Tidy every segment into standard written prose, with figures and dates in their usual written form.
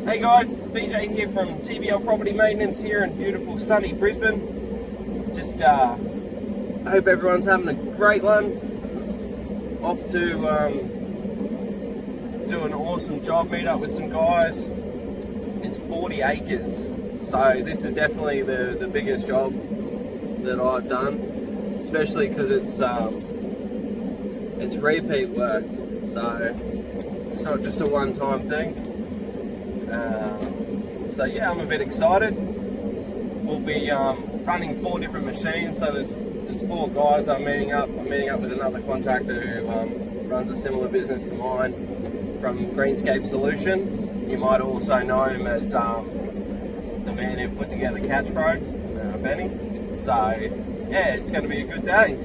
Hey guys, BJ here from TBL Property Maintenance here in beautiful sunny Brisbane. Just I hope everyone's having a great one. Off to do an awesome job, meet up with some guys. It's 40 acres, so this is definitely the biggest job that I've done, especially because it's repeat work, so it's not just a one-time thing. So yeah, I'm a bit excited. We'll be running 4 different machines, so there's 4 guys I'm meeting up. I'm meeting up with another contractor who runs a similar business to mine from Greenscapes Solution. You might also know him as the man who put together CatchPro, Benny. So yeah, it's going to be a good day.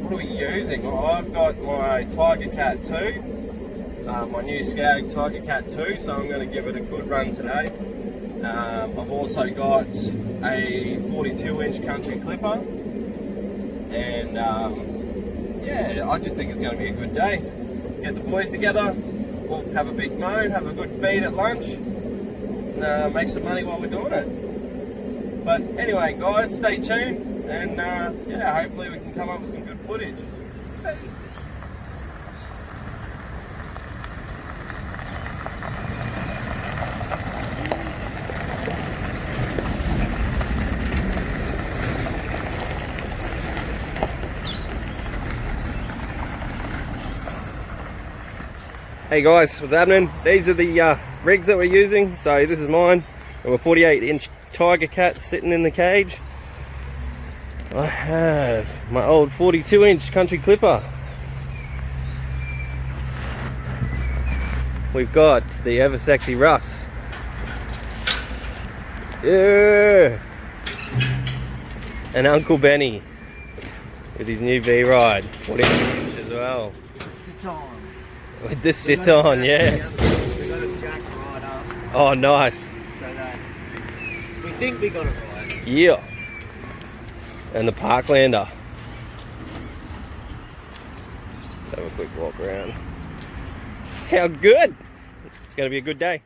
What are we using? Well, I've got my Tiger Cat II, my new Scag Tiger Cat II, so I'm going to give it a good run today. I've also got a 42-inch country clipper, and yeah, I just think it's going to be a good day. Get the boys together, we'll have a big mow, have a good feed at lunch, and make some money while we're doing it. But anyway guys, stay tuned, and yeah, hopefully we can come up with some good footage. Peace. Hey guys, what's happening? These are the rigs that we're using. So this is mine. I've got a 48-inch Tiger Cat sitting in the cage. I have my old 42-inch country clipper. We've got the ever sexy Russ. Yeah. And Uncle Benny with his new V-Ride, 48-inch as well. Sit on. With this sit on, yeah. We got it jacked right up. Oh, nice. So that we think we got it right. Yeah. And the Parklander. Let's have a quick walk around. How good! It's going to be a good day.